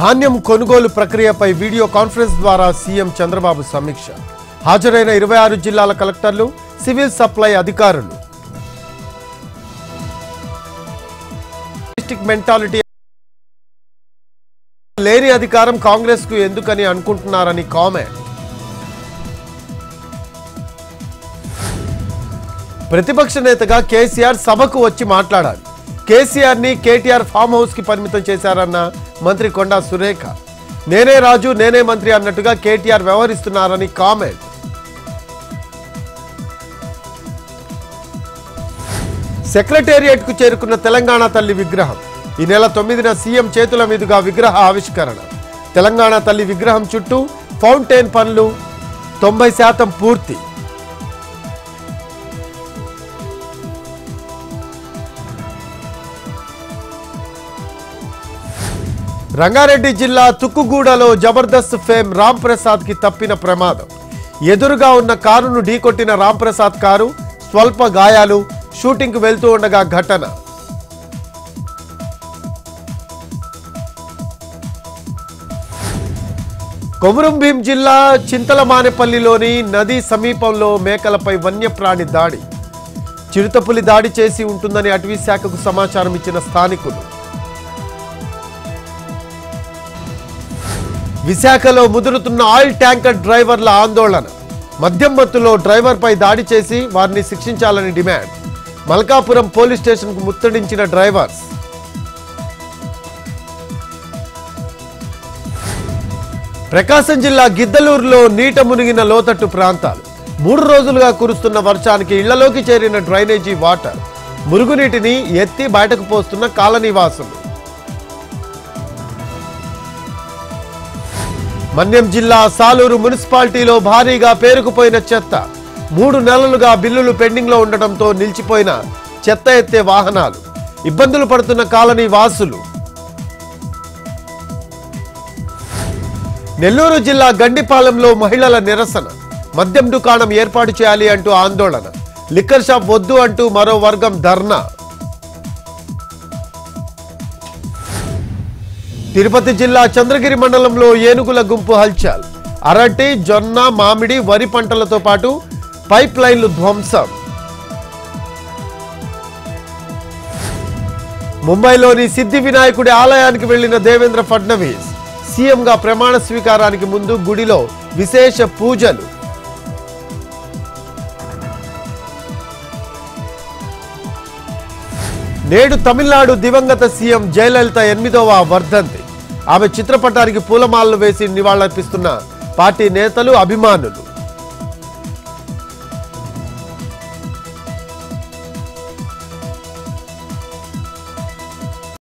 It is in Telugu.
ధాన్యం కొనుగోలు ప్రక్రియపై వీడియో కాన్ఫరెన్స్ ద్వారా సీఎం చంద్రబాబు సమీక్ష. హాజరైన 26 జిల్లాల కలెక్టర్లు, సివిల్ సప్లై అధికారులు. డిస్ట్రిక్ట్ మెంటాలిటీ లేని అధికారం కాంగ్రెస్ కు ఎందుకని అనుకుంటున్నారని కామెంట్. ప్రతిపక్ష నేతగా కేసీఆర్ సభకు వచ్చి మాట్లాడాలి. కేసీఆర్ ని కేటీఆర్ ఫామ్ హౌస్ కి పరిమితం చేశారన్న మంత్రి కొండా సురేఖ. నేనే రాజు నేనే మంత్రి అన్నట్టుగా కేటీఆర్ వ్యవహరిస్తున్నారని కామెంట్. సెక్రటేరియట్ కు చేరుకున్న తెలంగాణ తల్లి విగ్రహం. ఈ నెల 9న సీఎం చేతుల మీదుగా విగ్రహ ఆవిష్కరణ. తెలంగాణ తల్లి విగ్రహం చుట్టూ ఫౌంటైన్ పనులు 90% పూర్తి. రంగారెడ్డి జిల్లా తుక్కుగూడలో జబర్దస్త్ ఫేమ్ రామ్ ప్రసాద్ కి తప్పిన ప్రమాదం. ఎదురుగా ఉన్న కారును ఢీకొట్టిన రామ్ ప్రసాద్ కారు స్వల్ప గాయాలు. షూటింగ్ కు వెళ్తూ ఉండగా ఘటన. కొమురంభీం జిల్లా చింతలమానేపల్లిలోని నది సమీపంలో మేకలపై వన్యప్రాణి దాడి. చిరుతపులి దాడి చేసి ఉంటుందని అటవీ శాఖకు సమాచారం ఇచ్చిన స్థానికులు. విశాఖలో ముదురుతున్న ఆయిల్ ట్యాంకర్ డ్రైవర్ల ఆందోళన. మద్యం మత్తులో డ్రైవర్పై దాడి చేసి వారిని శిక్షించాలని డిమాండ్. మల్కాపురం పోలీస్ స్టేషన్కు ముట్టడించిన డ్రైవర్స్. ప్రకాశం జిల్లా గిద్దలూరులో నీట మునిగిన లోతట్టు ప్రాంతాలు. 3 రోజులుగా కురుస్తున్న వర్షానికి ఇళ్లలోకి చేరిన డ్రైనేజీ వాటర్. మురుగునీటిని ఎత్తి బయటకు పోస్తున్న కాలనీవాసులు. మన్యం జిల్లా సాలూరు మున్సిపాలిటీలో భారీగా పేరుకుపోయిన చెత్త. 3 నెలలుగా బిల్లులు పెండింగ్ లో ఉండటంతో నిలిచిపోయిన చెత్త ఎత్తే వాహనాలు. ఇబ్బందులు పడుతున్న కాలనీ వాసులు. నెల్లూరు జిల్లా గండిపాలెంలో మహిళల నిరసన. మద్యం దుకాణం ఏర్పాటు చేయాలి అంటూ ఆందోళన. లిక్కర్ షాప్ వద్దు అంటూ మరో వర్గం ధర్నా. తిరుపతి జిల్లా చంద్రగిరి మండలంలో ఏనుగుల గుంపు హల్చల్. అరటి, జొన్న, మామిడి, వరి పంటలతో పాటు పైప్ లైన్లు ధ్వంసం. ముంబైలోని సిద్ధి వినాయకుడి ఆలయానికి వెళ్లిన దేవేంద్ర ఫడ్నవీస్. సీఎంగా ప్రమాణ స్వీకారానికి ముందు గుడిలో విశేష పూజలు. నేడు తమిళనాడు దివంగత సీఎం జయలలిత 8వ వర్ధంతి. ఆమె చిత్రపటానికి పూలమాలలు వేసి నివాళులర్పిస్తున్న పార్టీ నేతలు, అభిమానులు.